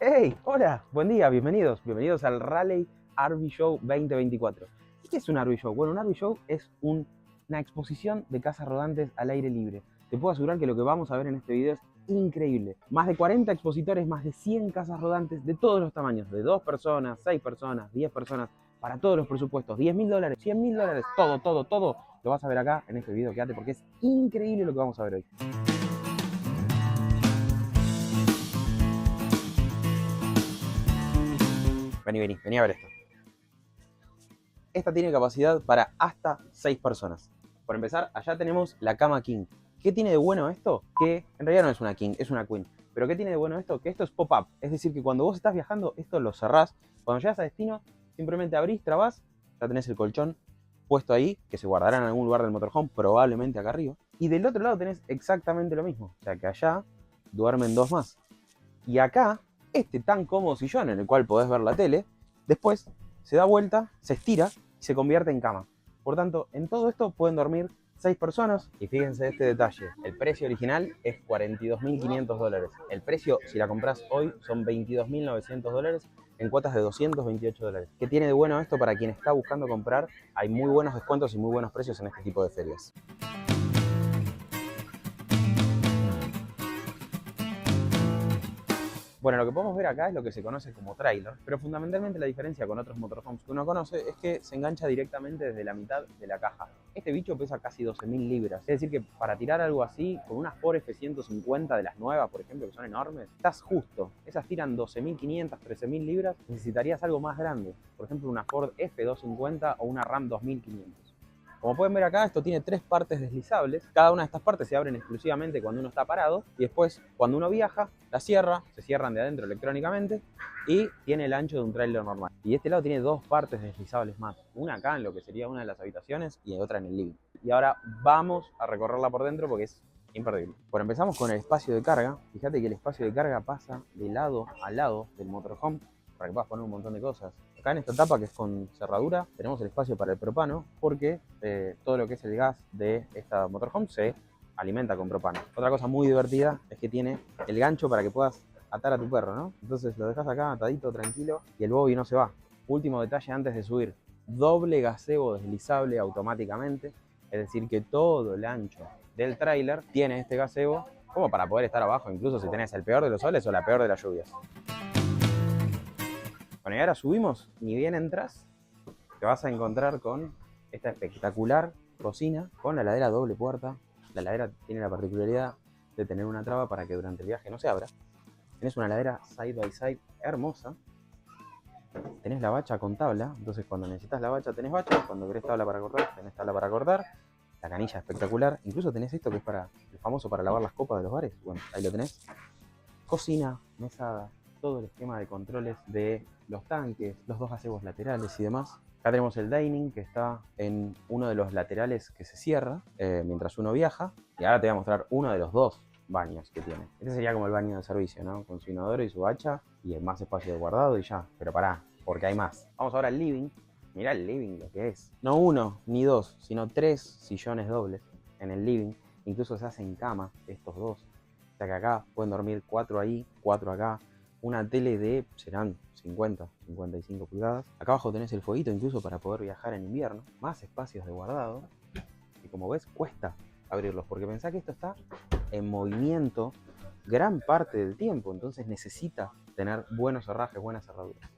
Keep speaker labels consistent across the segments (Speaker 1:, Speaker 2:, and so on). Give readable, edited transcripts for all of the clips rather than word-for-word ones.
Speaker 1: Hey, hola, buen día, bienvenidos al Raleigh RV Show 2024. ¿Qué es un RV Show? Bueno, un RV Show es una exposición de casas rodantes al aire libre. Te puedo asegurar que lo que vamos a ver en este video es increíble. Más de 40 expositores, más de 100 casas rodantes de todos los tamaños, de 2 personas, 6 personas, 10 personas, para todos los presupuestos, $10.000, $100.000, todo, lo vas a ver acá en este video. Quédate porque es increíble lo que vamos a ver hoy. Vení a ver esto. Esta tiene capacidad para hasta 6 personas. Por empezar, allá tenemos la cama king. ¿Qué tiene de bueno esto? Que en realidad no es una king, es una queen. Pero ¿qué tiene de bueno esto? Que esto es pop-up. Es decir, que cuando vos estás viajando, esto lo cerrás. Cuando llegas a destino, simplemente abrís, trabás, ya tenés el colchón puesto ahí, que se guardará en algún lugar del motorhome, probablemente acá arriba. Y del otro lado tenés exactamente lo mismo. O sea que allá duermen 2 más. Y acá, este tan cómodo sillón en el cual podés ver la tele, después se da vuelta, se estira y se convierte en cama. Por tanto, en todo esto pueden dormir 6 personas. Y fíjense este detalle, el precio original es $42.500. El precio, si la compras hoy, son $22.900 en cuotas de $228. ¿Qué tiene de bueno esto para quien está buscando comprar? Hay muy buenos descuentos y muy buenos precios en este tipo de ferias. Bueno, lo que podemos ver acá es lo que se conoce como trailer, pero fundamentalmente la diferencia con otros motorhomes que uno conoce es que se engancha directamente desde la mitad de la caja. Este bicho pesa casi 12.000 libras, es decir que para tirar algo así, con unas Ford F-150 de las nuevas, por ejemplo, que son enormes, estás justo. Esas tiran 12.500, 13.000 libras, necesitarías algo más grande, por ejemplo una Ford F250 o una Ram 2500. Como pueden ver acá, esto tiene 3 partes deslizables. Cada una de estas partes se abren exclusivamente cuando uno está parado y después, cuando uno viaja, la cierra, se cierran de adentro electrónicamente y tiene el ancho de un tráiler normal. Y este lado tiene 2 partes deslizables más. Una acá en lo que sería una de las habitaciones y otra en el living. Y ahora vamos a recorrerla por dentro porque es imperdible. Bueno, empezamos con el espacio de carga. Fíjate que el espacio de carga pasa de lado a lado del motorhome para que puedas poner un montón de cosas. Acá en esta tapa, que es con cerradura, tenemos el espacio para el propano, porque todo lo que es el gas de esta motorhome se alimenta con propano. Otra cosa muy divertida es que tiene el gancho para que puedas atar a tu perro, ¿no? Entonces lo dejas acá atadito, tranquilo, y el bobby no se va. Último detalle antes de subir, doble gazebo deslizable automáticamente, es decir que todo el ancho del tráiler tiene este gazebo como para poder estar abajo, incluso si tenés el peor de los soles o la peor de las lluvias. Bueno, y ahora subimos, ni bien entras, te vas a encontrar con esta espectacular cocina con la heladera doble puerta. La heladera tiene la particularidad de tener una traba para que durante el viaje no se abra. Tenés una heladera side by side hermosa. Tenés la bacha con tabla, entonces cuando necesitas la bacha tenés bacha, cuando querés tabla para cortar, tenés tabla para cortar. La canilla espectacular, incluso tenés esto que es para el famoso para lavar las copas de los bares. Bueno, ahí lo tenés. Cocina, mesada, todo el esquema de controles de los tanques, los 2 gazebos laterales y demás. Acá tenemos el dining que está en uno de los laterales que se cierra mientras uno viaja. Y ahora te voy a mostrar uno de los 2 baños que tiene. Este sería como el baño de servicio, ¿no? Con su inodoro y su hacha y el más espacio de guardado y ya. Pero pará, porque hay más. Vamos ahora al living. Mirá el living lo que es. No 1 ni 2, sino 3 sillones dobles en el living. Incluso se hacen cama estos 2. O sea que acá pueden dormir 4 ahí, 4 acá. Una tele de, serán 50, 55 pulgadas. Acá abajo tenés el fueguito incluso para poder viajar en invierno. Más espacios de guardado. Y como ves, cuesta abrirlos, porque pensá que esto está en movimiento gran parte del tiempo. Entonces necesita tener buenos herrajes, buenas cerraduras.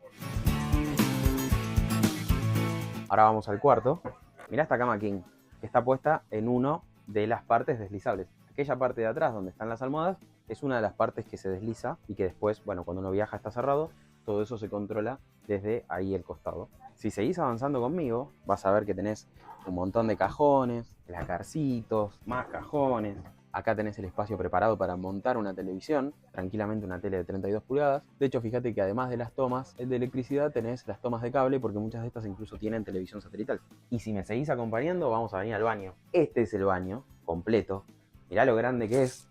Speaker 1: Ahora vamos al cuarto. Mirá esta cama king, que está puesta en uno de las partes deslizables. Aquella parte de atrás donde están las almohadas es una de las partes que se desliza y que después, bueno, cuando uno viaja está cerrado, todo eso se controla desde ahí el costado. Si seguís avanzando conmigo, vas a ver que tenés un montón de cajones, placarcitos, más cajones. Acá tenés el espacio preparado para montar una televisión, tranquilamente una tele de 32 pulgadas. De hecho, fíjate que además de las tomas de electricidad, tenés las tomas de cable, porque muchas de estas incluso tienen televisión satelital. Y si me seguís acompañando, vamos a venir al baño. Este es el baño completo. Mirá lo grande que es,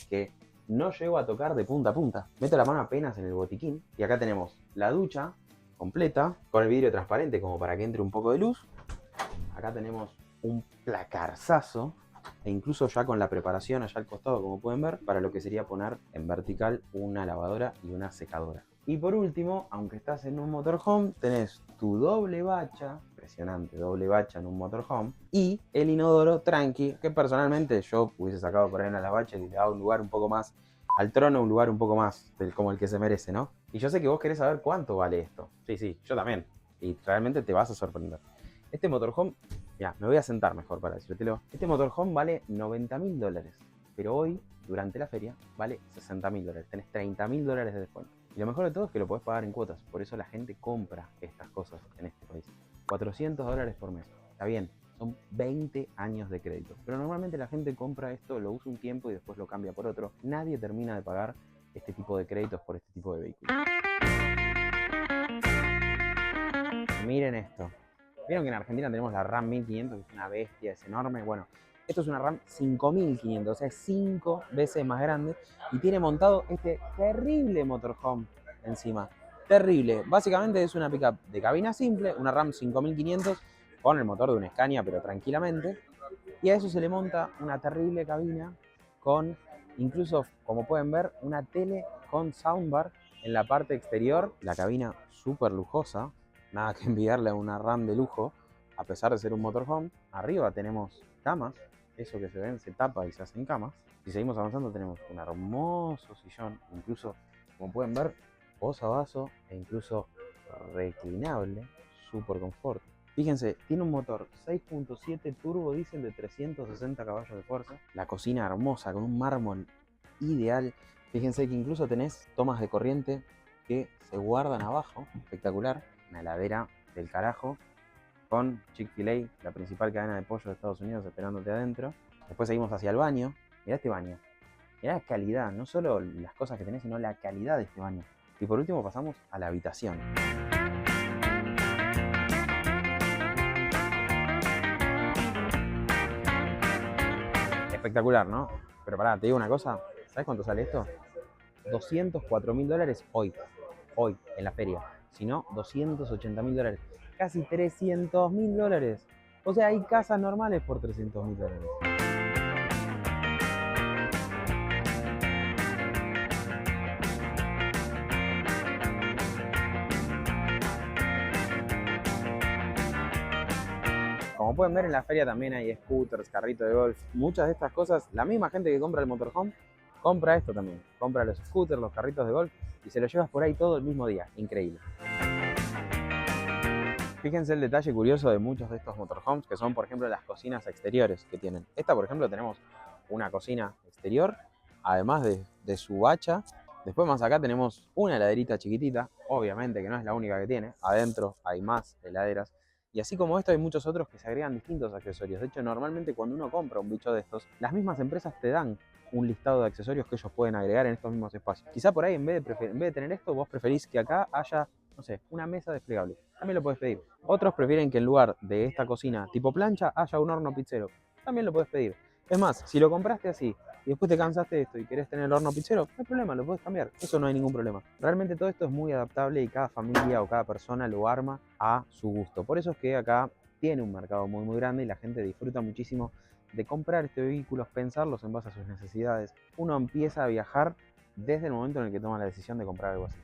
Speaker 1: que no llego a tocar de punta a punta. Meto la mano apenas en el botiquín. Y acá tenemos la ducha completa, con el vidrio transparente como para que entre un poco de luz. Acá tenemos un placarzazo, e incluso ya con la preparación allá al costado, como pueden ver, para lo que sería poner en vertical una lavadora y una secadora. Y por último, aunque estás en un motorhome, tenés tu doble bacha, impresionante, doble bacha en un motorhome, y el inodoro tranqui, que personalmente yo hubiese sacado por ahí una de las bachas y le daba un lugar un poco más al trono, un lugar un poco más como el que se merece, ¿no? Y yo sé que vos querés saber cuánto vale esto. Sí, yo también. Y realmente te vas a sorprender. Este motorhome, ya, me voy a sentar mejor para decírtelo. Este motorhome vale $90.000, pero hoy, durante la feria, vale $60.000. Tenés $30.000 de descuento. Y lo mejor de todo es que lo podés pagar en cuotas. Por eso la gente compra estas cosas en este país. $400 por mes. Está bien, son 20 años de crédito. Pero normalmente la gente compra esto, lo usa un tiempo y después lo cambia por otro. Nadie termina de pagar este tipo de créditos por este tipo de vehículos. Miren esto. Vieron que en Argentina tenemos la RAM 1500, que es una bestia, es enorme. Bueno, esto es una RAM 5500, o sea, es 5 veces más grande. Y tiene montado este terrible motorhome encima. Terrible. Básicamente es una pickup de cabina simple, una RAM 5500 con el motor de un Scania, pero tranquilamente. Y a eso se le monta una terrible cabina con, incluso, como pueden ver, una tele con soundbar en la parte exterior. La cabina súper lujosa. Nada que envidiarle a una RAM de lujo, a pesar de ser un motorhome. Arriba tenemos camas, eso que se ven se tapa y se hacen camas. Si seguimos avanzando tenemos un hermoso sillón, incluso, como pueden ver, posavasos e incluso reclinable, súper confort. Fíjense, tiene un motor 6.7 turbo diésel de 360 caballos de fuerza. La cocina hermosa, con un mármol ideal. Fíjense que incluso tenés tomas de corriente que se guardan abajo, espectacular. Una heladera del carajo con Chick-fil-A, la principal cadena de pollo de Estados Unidos, esperándote adentro. Después seguimos hacia el baño. Mirá este baño. Mirá la calidad, no solo las cosas que tenés, sino la calidad de este baño. Y por último pasamos a la habitación. Espectacular, ¿no? Pero pará, te digo una cosa. ¿Sabes cuánto sale esto? $204.000 hoy. Hoy, en la feria. Si no, $280.000. Casi $300.000. O sea, hay casas normales por $300.000. Como pueden ver, en la feria también hay scooters, carritos de golf, muchas de estas cosas. La misma gente que compra el motorhome compra esto también. Compra los scooters, los carritos de golf y se los llevas por ahí todo el mismo día. Increíble. Fíjense el detalle curioso de muchos de estos motorhomes, que son, por ejemplo, las cocinas exteriores que tienen. Esta, por ejemplo, tenemos una cocina exterior, además de su bacha. Después más acá tenemos una heladerita chiquitita, obviamente que no es la única que tiene. Adentro hay más heladeras. Y así como esto hay muchos otros que se agregan distintos accesorios. De hecho, normalmente cuando uno compra un bicho de estos, las mismas empresas te dan un listado de accesorios que ellos pueden agregar en estos mismos espacios. Quizá por ahí, en vez de tener esto, vos preferís que acá haya, no sé, una mesa desplegable. También lo podés pedir. Otros prefieren que en lugar de esta cocina tipo plancha haya un horno pizzero. También lo podés pedir. Es más, si lo compraste así y después te cansaste de esto y querés tener el horno pizzero, no hay problema, lo podés cambiar. Eso no hay ningún problema. Realmente todo esto es muy adaptable y cada familia o cada persona lo arma a su gusto. Por eso es que acá tiene un mercado muy muy grande y la gente disfruta muchísimo de comprar este vehículo, pensarlos en base a sus necesidades. Uno empieza a viajar desde el momento en el que toma la decisión de comprar algo así.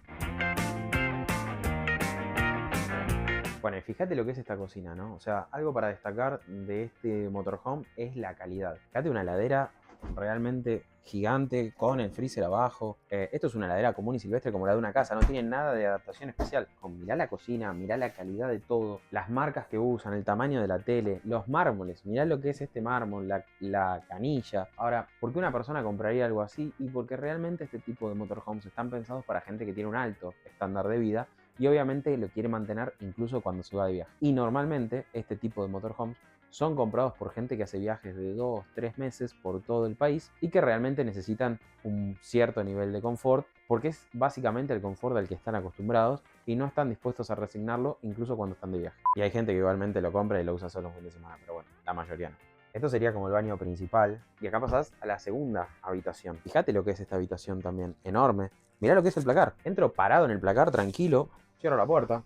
Speaker 1: Bueno, y fíjate lo que es esta cocina, ¿no? O sea, algo para destacar de este motorhome es la calidad. Fíjate una heladera realmente gigante con el freezer abajo. Esto es una heladera común y silvestre como la de una casa, no tiene nada de adaptación especial. Mirá la cocina, mirá la calidad de todo, las marcas que usan, el tamaño de la tele, los mármoles, mirá lo que es este mármol, la canilla. Ahora, ¿por qué una persona compraría algo así? Y porque realmente este tipo de motorhomes están pensados para gente que tiene un alto estándar de vida y obviamente lo quiere mantener incluso cuando se va de viaje. Y normalmente este tipo de motorhomes son comprados por gente que hace viajes de 2-3 meses por todo el país y que realmente necesitan un cierto nivel de confort porque es básicamente el confort al que están acostumbrados y no están dispuestos a resignarlo incluso cuando están de viaje. Y hay gente que igualmente lo compra y lo usa solo un fin de semana, pero bueno, la mayoría no. Esto sería como el baño principal y acá pasás a la segunda habitación. Fíjate lo que es esta habitación también, enorme. Mirá lo que es el placar. Entro parado en el placar tranquilo, cierro la puerta,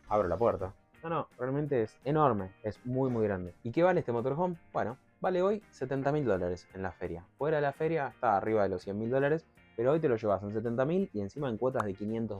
Speaker 1: abro la puerta. No, realmente es enorme, es muy muy grande. ¿Y qué vale este motorhome? Bueno, vale hoy $70.000 en la feria. Fuera de la feria está arriba de los $100.000, pero hoy te lo llevas en 70.000 y encima en cuotas de $500.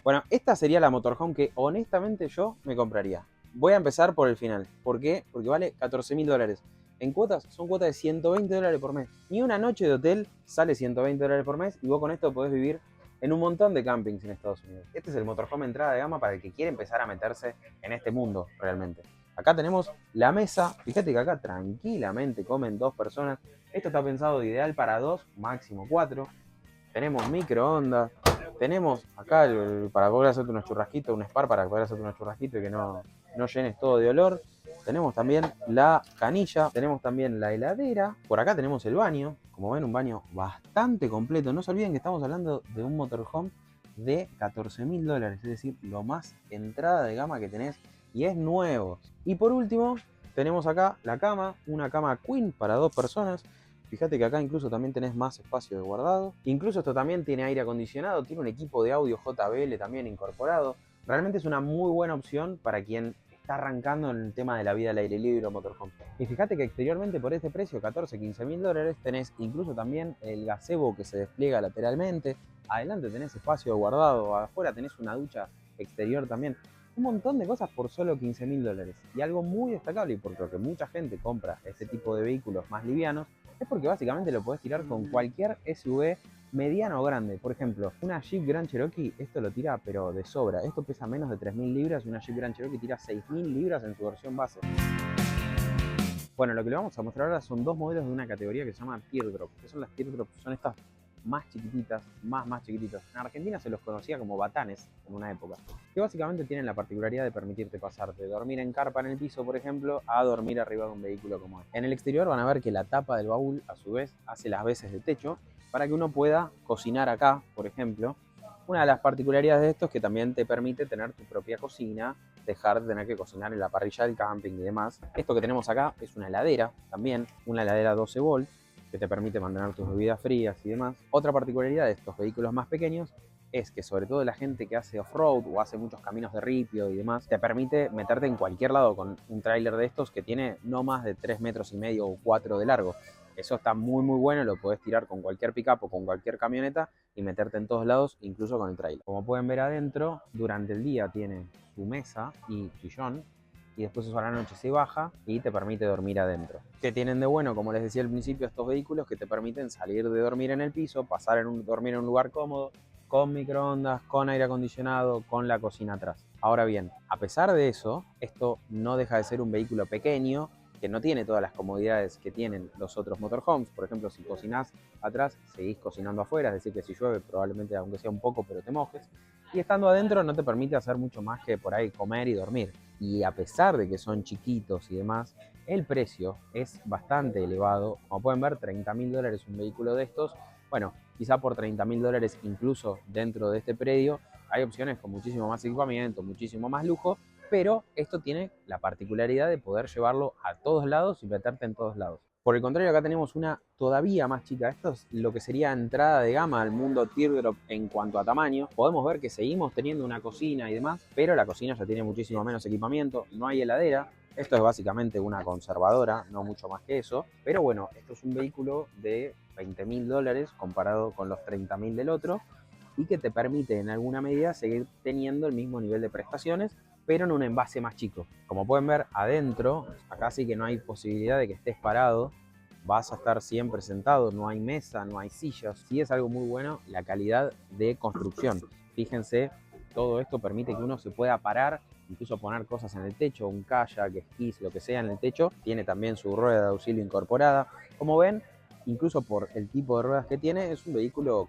Speaker 1: Bueno, esta sería la motorhome que honestamente yo me compraría. Voy a empezar por el final. ¿Por qué? Porque vale $14.000. En cuotas son cuotas de $120 por mes. Ni una noche de hotel sale $120 por mes y vos con esto podés vivir en un montón de campings en Estados Unidos. Este es el motorhome entrada de gama para el que quiere empezar a meterse en este mundo realmente. Acá tenemos la mesa. Fíjate que acá tranquilamente comen 2 personas. Esto está pensado de ideal para 2, máximo 4. Tenemos microondas. Tenemos acá para poder hacerte unos churrasquitos, un spar para poder hacerte unos churrasquitos y que no llenes todo de olor. Tenemos también la canilla, tenemos también la heladera. Por acá tenemos el baño. Como ven, un baño bastante completo. No se olviden que estamos hablando de un motorhome de $14.000, es decir, lo más entrada de gama que tenés y es nuevo. Y por último, tenemos acá la cama, una cama queen para 2 personas. Fíjate que acá incluso también tenés más espacio de guardado. Incluso esto también tiene aire acondicionado, tiene un equipo de audio JBL también incorporado. Realmente es una muy buena opción para quien está arrancando en el tema de la vida al aire libre o motorhome. Y fíjate que exteriormente por este precio, $14-15.000, tenés incluso también el gazebo que se despliega lateralmente. Adelante tenés espacio de guardado, afuera tenés una ducha exterior también. Un montón de cosas por solo $15.000. Y algo muy destacable, y por lo que mucha gente compra este tipo de vehículos más livianos, es porque básicamente lo podés tirar con cualquier SUV mediano o grande. Por ejemplo, una Jeep Grand Cherokee, esto lo tira pero de sobra. Esto pesa menos de 3.000 libras y una Jeep Grand Cherokee tira 6.000 libras en su versión base. Bueno, lo que le vamos a mostrar ahora son 2 modelos de una categoría que se llama Teardrop. ¿Qué son las Teardrop? Son estas más chiquititas, más chiquititas. En Argentina se los conocía como batanes en una época, que básicamente tienen la particularidad de permitirte pasar de dormir en carpa en el piso, por ejemplo, a dormir arriba de un vehículo como este. En el exterior van a ver que la tapa del baúl, a su vez, hace las veces de techo para que uno pueda cocinar acá, por ejemplo. Una de las particularidades de esto es que también te permite tener tu propia cocina, dejar de tener que cocinar en la parrilla del camping y demás. Esto que tenemos acá es una heladera también, una heladera 12 volts, que te permite mantener tus bebidas frías y demás. Otra particularidad de estos vehículos más pequeños es que sobre todo la gente que hace off-road o hace muchos caminos de ripio y demás, te permite meterte en cualquier lado con un tráiler de estos que tiene no más de 3,5 metros o 4 de largo. Eso está muy bueno, lo podés tirar con cualquier pick-up o con cualquier camioneta y meterte en todos lados, incluso con el tráiler. Como pueden ver adentro, durante el día tiene su mesa y sillón, y después eso a la noche se baja y te permite dormir adentro. ¿Qué tienen de bueno? Como les decía al principio, estos vehículos que te permiten salir de dormir en el piso, pasar a dormir en un lugar cómodo, con microondas, con aire acondicionado, con la cocina atrás. Ahora bien, a pesar de eso, esto no deja de ser un vehículo pequeño, que no tiene todas las comodidades que tienen los otros motorhomes. Por ejemplo, si cocinás atrás, seguís cocinando afuera, es decir que si llueve probablemente aunque sea un poco, pero te mojes. Y estando adentro no te permite hacer mucho más que por ahí comer y dormir. Y a pesar de que son chiquitos y demás, el precio es bastante elevado. Como pueden ver, $30.000 un vehículo de estos. Bueno, quizá por $30.000 incluso dentro de este predio hay opciones con muchísimo más equipamiento, muchísimo más lujo, pero esto tiene la particularidad de poder llevarlo a todos lados y meterte en todos lados. Por el contrario, acá tenemos una todavía más chica. Esto es lo que sería entrada de gama al mundo Teardrop en cuanto a tamaño. Podemos ver que seguimos teniendo una cocina y demás, pero la cocina ya tiene muchísimo menos equipamiento, no hay heladera. Esto es básicamente una conservadora, no mucho más que eso. Pero bueno, esto es un vehículo de $20.000 comparado con los $30.000 del otro y que te permite en alguna medida seguir teniendo el mismo nivel de prestaciones, pero en un envase más chico. Como pueden ver adentro, acá sí que no hay posibilidad de que estés parado, vas a estar siempre sentado, no hay mesa, no hay sillas. Sí es algo muy bueno la calidad de construcción. Fíjense, todo esto permite que uno se pueda parar, incluso poner cosas en el techo, un kayak, esquís, lo que sea en el techo. Tiene también su rueda de auxilio incorporada. Como ven, incluso por el tipo de ruedas que tiene, es un vehículo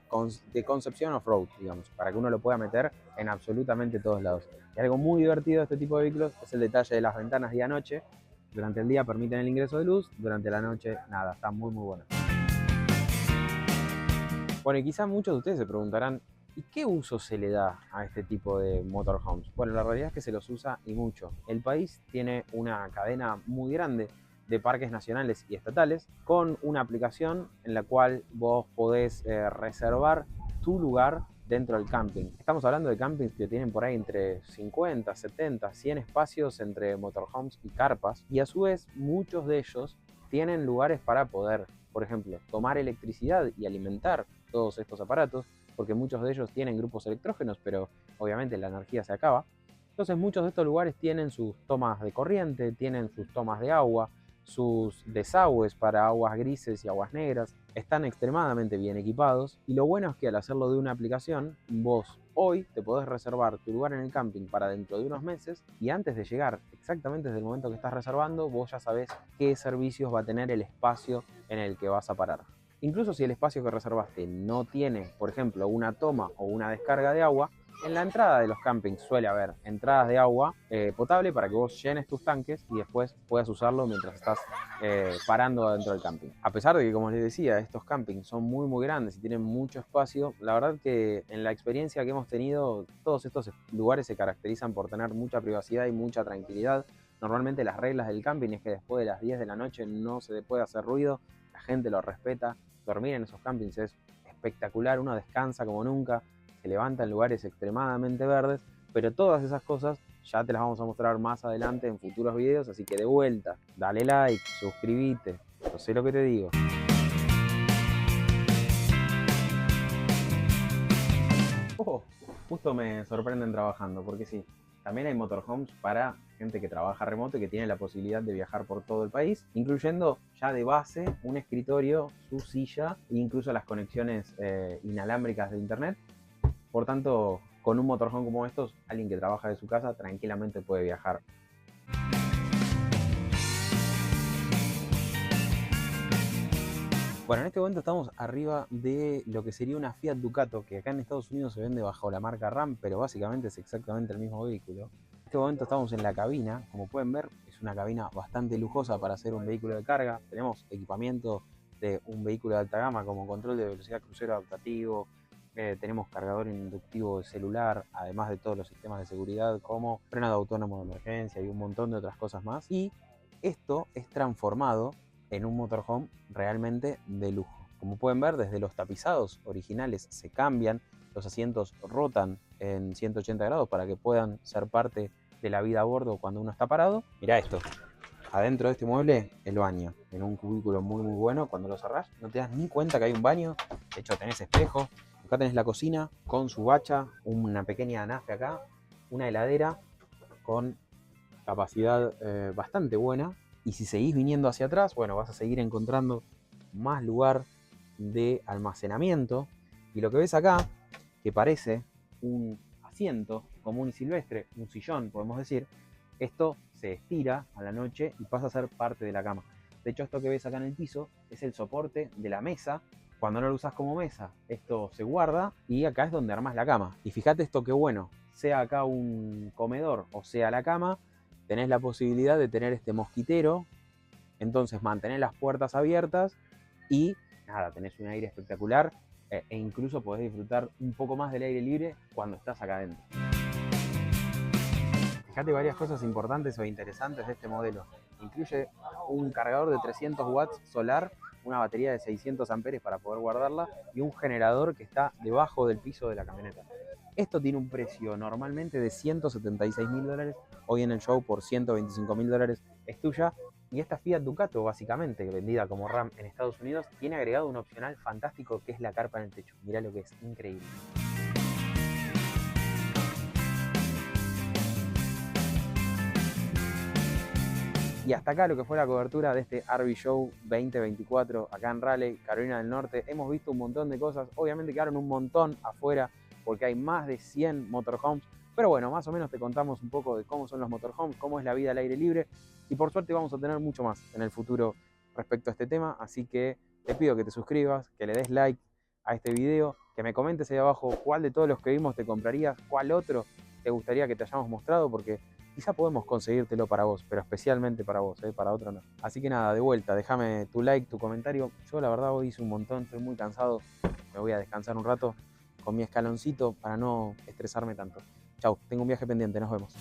Speaker 1: de concepción off-road, digamos, para que uno lo pueda meter en absolutamente todos lados. Y algo muy divertido de este tipo de vehículos es el detalle de las ventanas día-noche. Durante el día permiten el ingreso de luz, durante la noche nada, está muy bueno. Bueno, y quizás muchos de ustedes se preguntarán, ¿y qué uso se le da a este tipo de motorhomes? Bueno, la realidad es que se los usa y mucho. El país tiene una cadena muy grande de parques nacionales y estatales con una aplicación en la cual vos podés reservar tu lugar dentro del camping. Estamos hablando de campings que tienen por ahí entre 50, 70, 100 espacios entre motorhomes y carpas, y a su vez muchos de ellos tienen lugares para poder por ejemplo, tomar electricidad y alimentar todos estos aparatos, porque muchos de ellos tienen grupos electrógenos, pero obviamente la energía se acaba. Entonces muchos de estos lugares tienen sus tomas de corriente, tienen sus tomas de agua, sus desagües para aguas grises y aguas negras, están extremadamente bien equipados y lo bueno es que al hacerlo de una aplicación, vos hoy te podés reservar tu lugar en el camping para dentro de unos meses y antes de llegar, exactamente desde el momento que estás reservando, vos ya sabés qué servicios va a tener el espacio en el que vas a parar. Incluso si el espacio que reservaste no tiene, por ejemplo, una toma o una descarga de agua, en la entrada de los campings suele haber entradas de agua potable para que vos llenes tus tanques y después puedas usarlo mientras estás parando adentro del camping. A pesar de que, como les decía, estos campings son muy grandes y tienen mucho espacio, la verdad que en la experiencia que hemos tenido, todos estos lugares se caracterizan por tener mucha privacidad y mucha tranquilidad. Normalmente las reglas del camping es que después de las 10 de la noche no se puede hacer ruido, la gente lo respeta. Dormir en esos campings es espectacular, uno descansa como nunca, se levanta en lugares extremadamente verdes, pero todas esas cosas ya te las vamos a mostrar más adelante en futuros videos, así que de vuelta, dale like, suscríbete, yo sé lo que te digo. Oh, justo me sorprenden trabajando, porque sí, también hay motorhomes para gente que trabaja remoto y que tiene la posibilidad de viajar por todo el país, incluyendo ya de base un escritorio, su silla e incluso las conexiones inalámbricas de internet. Por tanto, con un motorhome como estos, alguien que trabaja de su casa tranquilamente puede viajar. Bueno, en este momento estamos arriba de lo que sería una Fiat Ducato, que acá en Estados Unidos se vende bajo la marca Ram, pero básicamente es exactamente el mismo vehículo. En este momento estamos en la cabina, como pueden ver, es una cabina bastante lujosa para ser un vehículo de carga. Tenemos equipamiento de un vehículo de alta gama como control de velocidad crucero adaptativo, tenemos cargador inductivo de celular, además de todos los sistemas de seguridad como frenado autónomo de emergencia y un montón de otras cosas más. Y esto es transformado en un motorhome realmente de lujo. Como pueden ver, desde los tapizados originales se cambian, los asientos rotan en 180 grados para que puedan ser parte de la vida a bordo cuando uno está parado. Mirá esto. Adentro de este mueble, el baño, en un cubículo muy bueno. Cuando lo cerrás, no te das ni cuenta que hay un baño. De hecho, tenés espejo. Acá tenés la cocina con su bacha, una pequeña anafe acá, una heladera con capacidad bastante buena. Y si seguís viniendo hacia atrás, bueno, vas a seguir encontrando más lugar de almacenamiento. Y lo que ves acá, que parece un asiento común y silvestre, un sillón, podemos decir, esto se estira a la noche y pasa a ser parte de la cama. De hecho, esto que ves acá en el piso es el soporte de la mesa. Cuando no lo usas como mesa, esto se guarda y acá es donde armas la cama. Y fíjate esto que bueno, sea acá un comedor o sea la cama, tenés la posibilidad de tener este mosquitero, entonces mantenés las puertas abiertas y nada, tenés un aire espectacular e incluso podés disfrutar un poco más del aire libre cuando estás acá adentro. Fíjate varias cosas importantes o interesantes de este modelo. Incluye un cargador de 300 watts solar, una batería de 600 amperes para poder guardarla y un generador que está debajo del piso de la camioneta. Esto tiene un precio normalmente de $176.000, hoy en el show por $125.000 es tuya. Y esta Fiat Ducato, básicamente, vendida como Ram en Estados Unidos, tiene agregado un opcional fantástico que es la carpa en el techo. Mirá lo que es, increíble. Y hasta acá lo que fue la cobertura de este RV Show 2024 acá en Raleigh, Carolina del Norte. Hemos visto un montón de cosas, obviamente quedaron un montón afuera porque hay más de 100 motorhomes, pero bueno, más o menos te contamos un poco de cómo son los motorhomes, cómo es la vida al aire libre y por suerte vamos a tener mucho más en el futuro respecto a este tema, así que te pido que te suscribas, que le des like a este video, que me comentes ahí abajo cuál de todos los que vimos te comprarías, cuál otro te gustaría que te hayamos mostrado, porque quizá podemos conseguírtelo para vos, pero especialmente para vos, para otro no. Así que nada, de vuelta, déjame tu like, tu comentario. Yo la verdad hoy hice un montón, estoy muy cansado. Me voy a descansar un rato con mi escaloncito para no estresarme tanto. Chau, tengo un viaje pendiente, nos vemos.